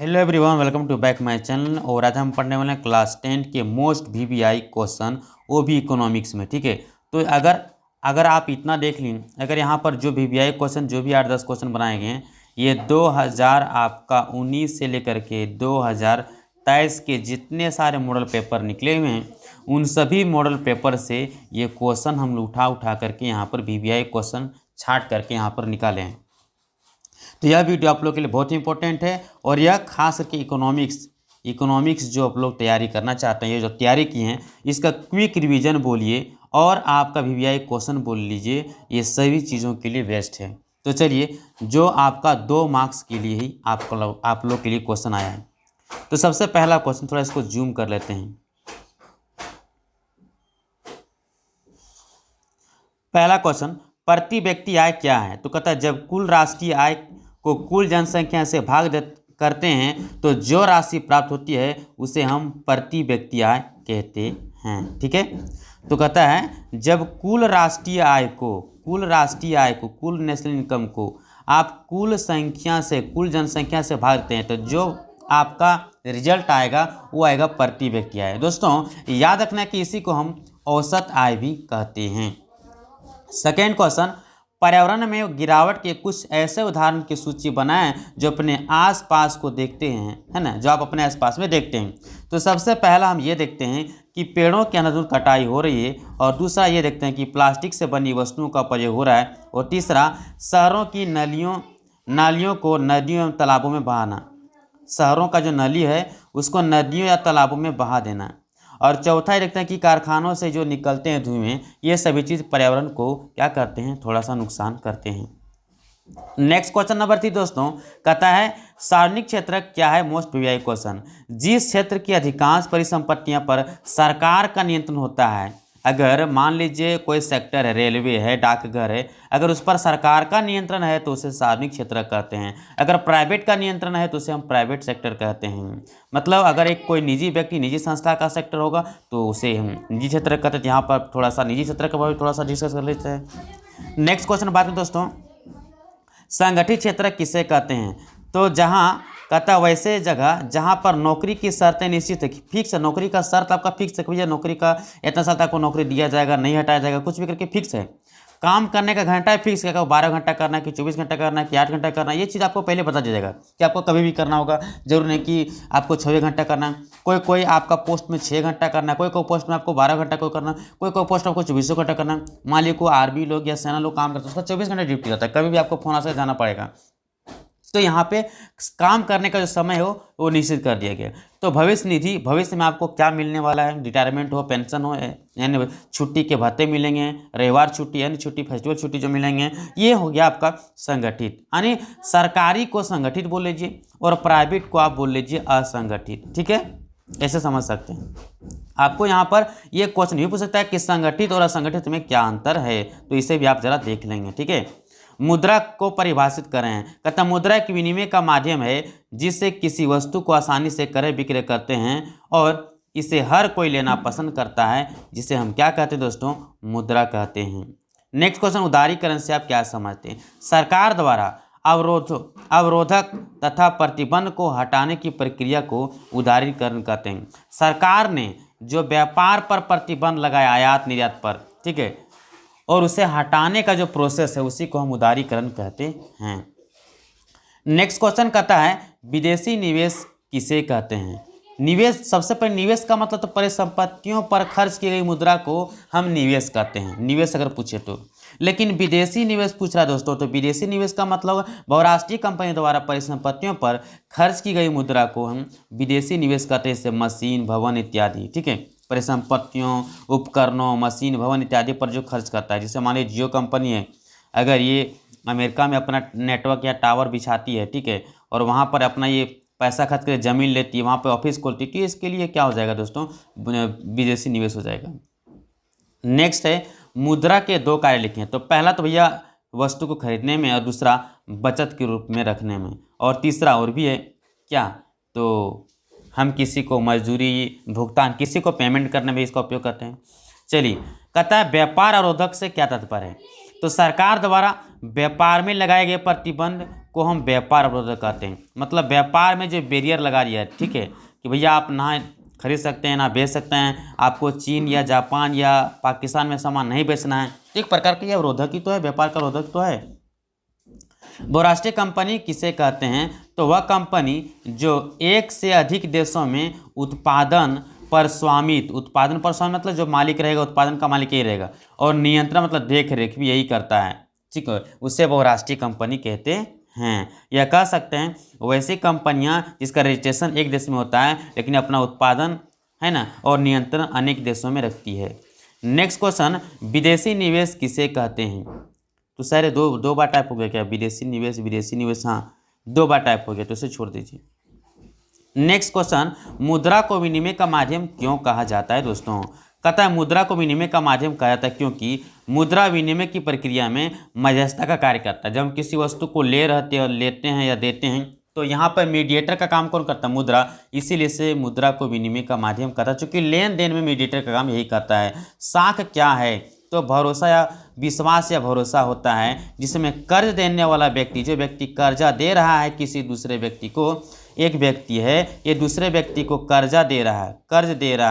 Hello everyone, welcome to back my channel. और आज हम पढ़ने वाले हैं क्लास 10 के मोस्ट वीवीआई क्वेश्चन, वो भी इकोनॉमिक्स में। ठीक है, तो अगर आप इतना देख लें, अगर यहाँ पर जो वीवीआई क्वेश्चन जो भी 8-10 क्वेश्चन बनाए गए हैं, ये 2000 आपका 19 से लेकर के 2023 के जितने सारे मॉडल पेपर निकले हुए हैं, उन सभी मॉडल पेपर से ये क्वेश्चन हम उठा करके यहाँ पर वीवीआई क्वेश्चन छाट करके यहाँ पर निकाले हैं। तो यह वीडियो आप लोग के लिए बहुत ही इंपॉर्टेंट है, और यह खास करके इकोनॉमिक्स जो आप लोग तैयारी करना चाहते हैं, ये जो तैयारी की हैं, इसका क्विक रिवीजन बोलिए और आपका वीवीआई क्वेश्चन बोल लीजिए, ये सभी चीज़ों के लिए बेस्ट है। तो चलिए, जो आपका 2 मार्क्स के लिए ही आप लोग के लिए क्वेश्चन आया है। तो सबसे पहला क्वेश्चन, थोड़ा इसको जूम कर लेते हैं। पहला क्वेश्चन, प्रति व्यक्ति आय क्या है? तो कहता है जब कुल राष्ट्रीय आय को कुल जनसंख्या से भाग करते हैं तो जो राशि प्राप्त होती है उसे हम प्रति व्यक्ति आय कहते हैं। ठीक है, तो कहता है जब कुल नेशनल इनकम को आप कुल जनसंख्या से भागते हैं तो जो आपका रिजल्ट आएगा वो आएगा प्रति व्यक्ति आय। दोस्तों याद रखना कि इसी को हम औसत आय भी कहते हैं। सेकेंड क्वेश्चन, पर्यावरण में गिरावट के कुछ ऐसे उदाहरण की सूची बनाएं जो अपने आसपास को देखते हैं, है ना, जो आप अपने आसपास में देखते हैं। तो सबसे पहला हम ये देखते हैं कि पेड़ों की अंधाधुंध कटाई हो रही है, और दूसरा ये देखते हैं कि प्लास्टिक से बनी वस्तुओं का प्रयोग हो रहा है, और तीसरा शहरों की नालियों को नदियों एवं तालाबों में बहाना, शहरों का जो नली है उसको नदियों या तालाबों में बहा देना, और चौथा ये देखते हैं कि कारखानों से जो निकलते हैं धुएं, ये सभी चीज़ पर्यावरण को क्या करते हैं, थोड़ा सा नुकसान करते हैं। नेक्स्ट क्वेश्चन नंबर 3 दोस्तों, कहता है सार्वजनिक क्षेत्र क्या है? Most VVI question. जिस क्षेत्र की अधिकांश परिसंपत्तियां पर सरकार का नियंत्रण होता है, अगर मान लीजिए कोई सेक्टर है, रेलवे है, डाकघर है, अगर उस पर सरकार का नियंत्रण है तो उसे सार्वजनिक क्षेत्र कहते हैं। अगर प्राइवेट का नियंत्रण है तो उसे हम प्राइवेट सेक्टर कहते हैं। मतलब अगर एक कोई निजी व्यक्ति, निजी संस्था का सेक्टर होगा तो उसे हम निजी क्षेत्र कहते हैं। यहाँ पर थोड़ा सा निजी क्षेत्र के बारे में थोड़ा सा डिस्कस कर लेते हैं। नेक्स्ट क्वेश्चन बात में दोस्तों, संगठित क्षेत्र किसे कहते हैं? तो जहाँ कहता है वैसे जगह जहाँ पर नौकरी की शर्तें निश्चित है, फिक्स है, नौकरी का शर्त आपका फिक्स है कि भैया नौकरी का इतना साल तक आपको नौकरी दिया जाएगा, नहीं हटाया जाएगा, कुछ भी करके फिक्स है। काम करने का घंटा फिक्स है, 12 घंटा करना है कि 24 घंटा करना है कि 8 घंटा करना है, ये चीज़ आपको पहले बता दिया जाएगा कि आपको कभी भी करना होगा। जरूर नहीं कि आपको 6 घंटा करना है, कोई आपका पोस्ट में 6 घंटा करना है, कोई पोस्ट में आपको 12 घंटा कोई करना, कोई पोस्ट आपको 24 घंटा करना। मान लीजिए कोई आर्मी लोग या सेना लोग काम करते हैं, उसका 24 घंटा ड्यूटी रहता है, कभी भी आपको फोन से जाना पड़ेगा। तो यहाँ पे काम करने का जो समय हो वो निश्चित कर दिया गया। तो भविष्य निधि, भविष्य में आपको क्या मिलने वाला है, रिटायरमेंट हो, पेंशन हो, यानी छुट्टी के भत्ते मिलेंगे, रविवार छुट्टी यानी छुट्टी, फेस्टिवल छुट्टी जो मिलेंगे, ये हो गया आपका संगठित। यानी सरकारी को संगठित बोल लीजिए और प्राइवेट को आप बोल लीजिए असंगठित। ठीक है, ऐसे समझ सकते हैं। आपको यहाँ पर ये क्वेश्चन भी पूछ सकता है कि संगठित और असंगठित में क्या अंतर है, तो इसे भी आप जरा देख लेंगे। ठीक है, मुद्रा को परिभाषित करें। कहता मुद्रा एक विनिमय का माध्यम है जिससे किसी वस्तु को आसानी से क्रय विक्रय करते हैं और इसे हर कोई लेना पसंद करता है, जिसे हम क्या कहते हैं दोस्तों, मुद्रा कहते हैं। नेक्स्ट क्वेश्चन, उदारीकरण से आप क्या समझते हैं? सरकार द्वारा अवरोधक तथा प्रतिबंध को हटाने की प्रक्रिया को उदारीकरण कहते हैं। सरकार ने जो व्यापार पर प्रतिबंध लगाया, आयात निर्यात पर, ठीक है, और उसे हटाने का जो प्रोसेस है उसी को हम उदारीकरण कहते हैं। नेक्स्ट क्वेश्चन कहता है विदेशी निवेश किसे कहते हैं? निवेश, सबसे पहले निवेश का मतलब तो परिसंपत्तियों पर खर्च की गई मुद्रा को हम निवेश कहते हैं, निवेश अगर पूछे तो। लेकिन विदेशी निवेश पूछ रहा है दोस्तों, तो विदेशी निवेश का मतलब बहुराष्ट्रीय कंपनी द्वारा परिसंपत्तियों पर खर्च की गई मुद्रा को हम विदेशी निवेश कहते हैं, जैसे मशीन, भवन इत्यादि। ठीक है, परिसंपत्तियों, उपकरणों, मशीन, भवन इत्यादि पर जो खर्च करता है। जैसे मान लीजिए जियो कंपनी है, अगर ये अमेरिका में अपना नेटवर्क या टावर बिछाती है, ठीक है, और वहाँ पर अपना ये पैसा खर्च कर ज़मीन लेती है, वहाँ पर ऑफिस खोलती है, तो इसके लिए क्या हो जाएगा दोस्तों, विदेशी निवेश हो जाएगा। नेक्स्ट है मुद्रा के 2 कार्य लिखे हैं। तो पहला तो भैया वस्तु को खरीदने में, और दूसरा बचत के रूप में रखने में, और तीसरा और भी है क्या, तो हम किसी को मजदूरी भुगतान, किसी को पेमेंट करने में इसका उपयोग करते हैं। चलिए, कहता है व्यापार अवरोधक से क्या तात्पर्य है? तो सरकार द्वारा व्यापार में लगाए गए प्रतिबंध को हम व्यापार अवरोधक कहते हैं। मतलब व्यापार में जो बैरियर लगा दिया है, ठीक है, कि भैया आप ना खरीद सकते हैं ना बेच सकते हैं, आपको चीन या जापान या पाकिस्तान में सामान नहीं बेचना है। एक प्रकार का ये अवरोधक ही तो है, व्यापार का अवरोधक तो है। बहुराष्ट्रीय कंपनी किसे कहते हैं? तो वह कंपनी जो एक से अधिक देशों में उत्पादन पर स्वामित्व मतलब जो मालिक रहेगा, उत्पादन का मालिक यही रहेगा, और नियंत्रण मतलब देख रेख भी यही करता है, ठीक है, उसे बहुराष्ट्रीय कंपनी कहते हैं। यह कह सकते हैं वैसी कंपनियां जिसका रजिस्ट्रेशन एक देश में होता है लेकिन अपना उत्पादन, है ना, और नियंत्रण अनेक देशों में रखती है। नेक्स्ट क्वेश्चन, विदेशी निवेश किसे कहते हैं? तो सारे दो बार टाइप हो गया क्या? विदेशी निवेश, हाँ 2 बार टाइप हो गया, तो इसे छोड़ दीजिए। नेक्स्ट क्वेश्चन, मुद्रा को विनिमय का माध्यम क्यों कहा जाता है? दोस्तों कहता है मुद्रा को विनिमय का माध्यम कहा जाता है क्योंकि मुद्रा विनिमय की प्रक्रिया में मध्यस्थता का कार्य करता है। जब हम किसी वस्तु को लेते हैं या देते हैं तो यहाँ पर मीडिएटर का काम कौन करता है? मुद्रा। इसीलिए से मुद्रा को विनिमय का माध्यम कहता है, चूंकि लेन देन में मीडिएटर का काम यही करता है। साख क्या है? तो भरोसा या विश्वास या भरोसा होता है जिसमें कर्ज देने वाला व्यक्ति, जो व्यक्ति कर्जा दे रहा है किसी दूसरे व्यक्ति को, एक व्यक्ति है ये दूसरे व्यक्ति को कर्ज दे रहा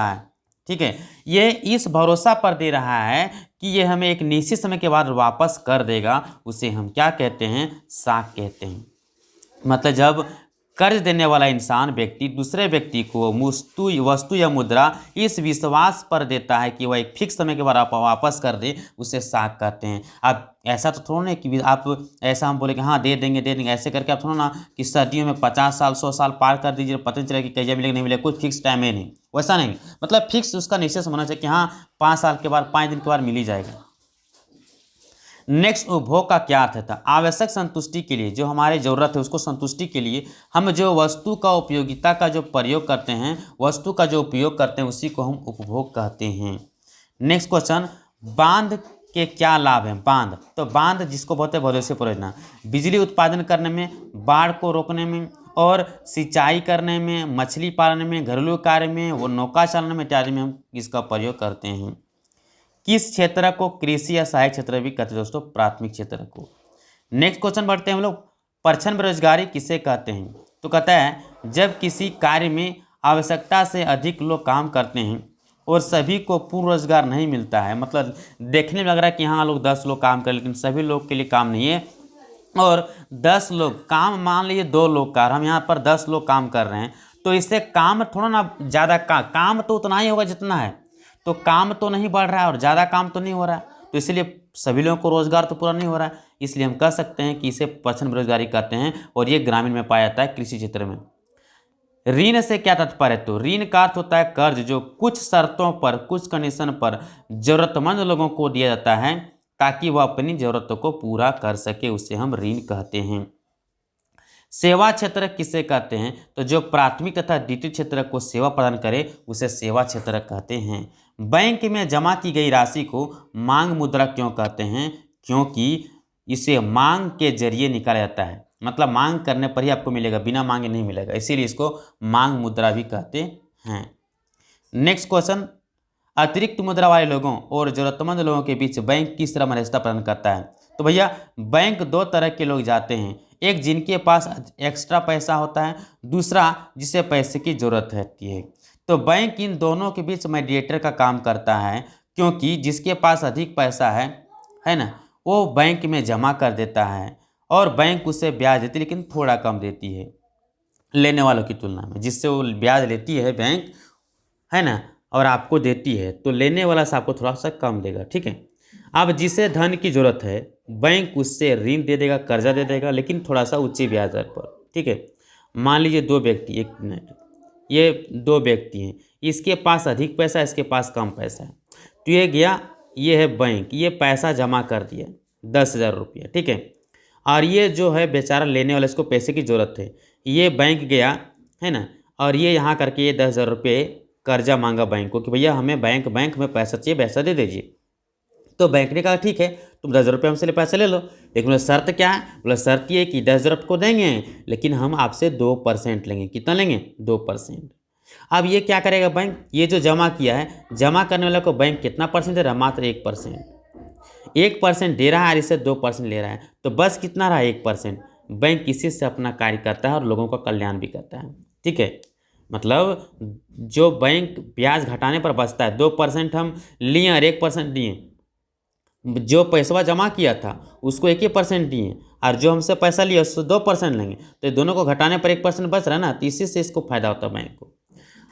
है, ठीक है, ये इस भरोसा पर दे रहा है कि ये हमें एक निश्चित समय के बाद वापस कर देगा, उसे हम क्या कहते हैं? साख कहते हैं। मतलब जब कर्ज देने वाला इंसान व्यक्ति दूसरे व्यक्ति को वस्तु या मुद्रा इस विश्वास पर देता है कि वह एक फिक्स समय के बाद आप वापस कर दे, उसे साख कहते हैं। अब ऐसा तो थोड़ा नहीं कि आप ऐसा हम बोले कि हाँ दे देंगे, ऐसे करके आप थोड़ा ना कि सर्दियों में 50 साल 100 साल पार कर दीजिए, पता नहीं चलेगा कि कहिया मिलेगा नहीं मिलेगा, कुछ फिक्स टाइम है नहीं, वैसा नहीं। मतलब फिक्स उसका निश्चय होना चाहिए कि हाँ 5 साल के बाद 5 दिन के बाद मिल ही जाएगा। नेक्स्ट, उपभोग का क्या अर्थ था? आवश्यक संतुष्टि के लिए, जो हमारी ज़रूरत है उसको संतुष्टि के लिए हम जो वस्तु का उपयोगिता का जो प्रयोग करते हैं, वस्तु का जो उपयोग करते हैं, उसी को हम उपभोग कहते हैं। नेक्स्ट क्वेश्चन, बांध के क्या लाभ हैं? बांध, तो बांध जिसको बोलते हैं भरोसे परियोजना, बिजली उत्पादन करने में, बाढ़ को रोकने में और सिंचाई करने में, मछली पालन में, घरेलू कार्य में, वो नौका चालन में इत्यादि में हम इसका प्रयोग करते हैं। किस क्षेत्र को कृषि या सहायक क्षेत्र भी कहते हैं? दोस्तों प्राथमिक क्षेत्र को। नेक्स्ट क्वेश्चन बढ़ते हैं हम लोग, परछन बेरोजगारी किसे कहते हैं? तो कहता है जब किसी कार्य में आवश्यकता से अधिक लोग काम करते हैं और सभी को पूर्ण रोजगार नहीं मिलता है। मतलब देखने में लग रहा है कि हाँ लोग 10 लोग काम कर, लेकिन सभी लोग के लिए काम नहीं है, और 10 लोग काम, मान लीजिए 2 लोग का, हम यहाँ पर 10 लोग काम कर रहे हैं, तो इससे काम थोड़ा ना ज़्यादा काम तो उतना ही होगा जितना है, तो काम तो नहीं बढ़ रहा है और ज़्यादा काम तो नहीं हो रहा है, तो इसलिए सभी लोगों को रोजगार तो पूरा नहीं हो रहा है, इसलिए हम कह सकते हैं कि इसे परछन बेरोजगारी कहते हैं, और ये ग्रामीण में पाया जाता है, कृषि क्षेत्र में। ऋण से क्या तात्पर्य? तो ऋण का अर्थ होता है कर्ज, जो कुछ शर्तों पर, कुछ कंडीशन पर जरूरतमंद लोगों को दिया जाता है ताकि वह अपनी जरूरतों को पूरा कर सके, उसे हम ऋण कहते हैं। सेवा क्षेत्र किसे कहते हैं? तो जो प्राथमिक तथा द्वितीय क्षेत्र को सेवा प्रदान करे उसे सेवा क्षेत्र कहते हैं। बैंक में जमा की गई राशि को मांग मुद्रा क्यों कहते हैं? क्योंकि इसे मांग के जरिए निकाला जाता है, मतलब मांग करने पर ही आपको मिलेगा, बिना मांगे नहीं मिलेगा, इसीलिए इसको मांग मुद्रा भी कहते हैं। नेक्स्ट क्वेश्चन, अतिरिक्त मुद्रा वाले लोगों और जरूरतमंद लोगों के बीच बैंक किस तरह मध्यस्थता प्रदान करता है? तो भैया बैंक 2 तरह के लोग जाते हैं, एक जिनके पास एक्स्ट्रा पैसा होता है, दूसरा जिसे पैसे की जरूरत रहती है। तो बैंक इन दोनों के बीच मीडिएटर का काम करता है, क्योंकि जिसके पास अधिक पैसा है ना, वो बैंक में जमा कर देता है और बैंक उसे ब्याज देती है, लेकिन थोड़ा कम देती है लेने वालों की तुलना में। जिससे वो ब्याज लेती है बैंक, है ना, और आपको देती है, तो लेने वाला से आपको थोड़ा सा कम देगा, ठीक है। अब जिसे धन की जरूरत है बैंक उससे ऋण दे देगा, कर्जा दे देगा, लेकिन थोड़ा सा ऊंची ब्याज दर पर, ठीक है। मान लीजिए 2 व्यक्ति, एक मिनट, ये 2 व्यक्ति हैं, इसके पास अधिक पैसा है, इसके पास कम पैसा है, तो ये गया, ये है बैंक, ये पैसा जमा कर दिया 10,000 रुपया, ठीक है। और ये जो है बेचारा लेने वाला, इसको पैसे की ज़रूरत है, ये बैंक गया, है ना, और ये यहाँ करके ये 10,000 रुपये कर्जा मांगा बैंक को कि भैया हमें बैंक में पैसा चाहिए, पैसा दे दीजिए। तो बैंक ने कहा ठीक है तुम 10,000 रुपये हमसे पैसा ले लो, लेकिन बोला शर्त क्या है? बोला शर्त ये कि 10,000 आपको देंगे, लेकिन हम आपसे 2% लेंगे। कितना लेंगे? 2%। अब ये क्या करेगा बैंक? ये जो जमा किया है, जमा करने वाले को बैंक कितना परसेंट दे रहा है? मात्र 1%। 1% दे रहा है और इससे 2% ले रहा है, तो बस कितना रहा? 1%। बैंक इसी से अपना कार्य करता है और लोगों का कल्याण भी करता है। ठीक है, मतलब जो बैंक ब्याज घटाने पर बचता है, 2% हम लिए और 1% दिए, जो पैसा जमा किया था उसको 1% दिए और जो हमसे पैसा लिया उससे 2% लेंगे, तो ये दोनों को घटाने पर 1% बच रहा है ना, तो इसी से इसको फायदा होता है बैंक को।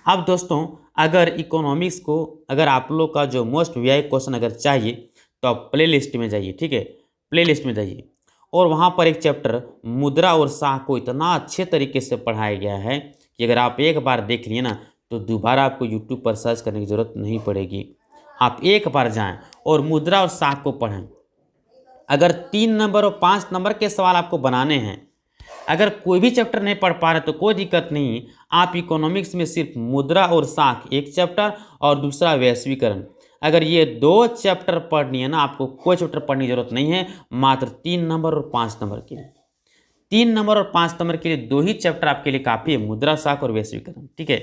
अब दोस्तों अगर इकोनॉमिक्स को, अगर आप लोग का जो मोस्ट वीआई क्वेश्चन अगर चाहिए तो आप प्ले लिस्ट में जाइए। ठीक है, प्ले लिस्ट में जाइए और वहाँ पर एक चैप्टर मुद्रा और साख को इतना अच्छे तरीके से पढ़ाया गया है कि अगर आप एक बार देख लिए ना तो दोबारा आपको यूट्यूब पर सर्च करने की ज़रूरत नहीं पड़ेगी। आप एक बार जाएं और मुद्रा और साख को पढ़ें। अगर 3 नंबर और 5 नंबर के सवाल आपको बनाने हैं, अगर कोई भी चैप्टर नहीं पढ़ पा रहे तो कोई दिक्कत नहीं, आप इकोनॉमिक्स में सिर्फ मुद्रा और साख एक चैप्टर और दूसरा वैश्वीकरण, अगर ये 2 चैप्टर पढ़नी है ना, आपको कोई चैप्टर पढ़ने की जरूरत नहीं है, मात्र 3 नंबर और 5 नंबर के लिए। 3 नंबर और 5 नंबर के लिए 2 ही चैप्टर आपके लिए काफ़ी है, मुद्रा साख और वैश्वीकरण। ठीक है,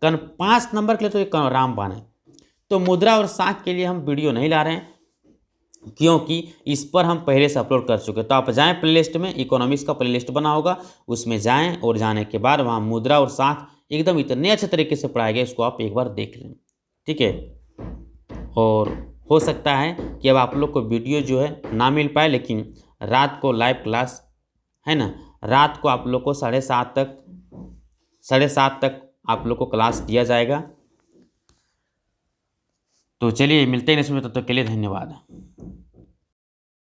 5 नंबर के लिए तो रामबाण है। तो मुद्रा और साख के लिए हम वीडियो नहीं ला रहे हैं क्योंकि इस पर हम पहले से अपलोड कर चुके हैं। तो आप जाएं प्लेलिस्ट में, इकोनॉमिक्स का प्लेलिस्ट बना होगा, उसमें जाएं और जाने के बाद वहाँ मुद्रा और साख एकदम इतने अच्छे तरीके से पढ़ाया गया, इसको आप एक बार देख लें। ठीक है, और हो सकता है कि अब आप लोग को वीडियो जो है ना मिल पाए, लेकिन रात को लाइव क्लास है ना, रात को आप लोग को 7:30 तक आप लोग को क्लास दिया जाएगा। तो चलिए मिलते हैं इसमें, तब तक के लिए धन्यवाद।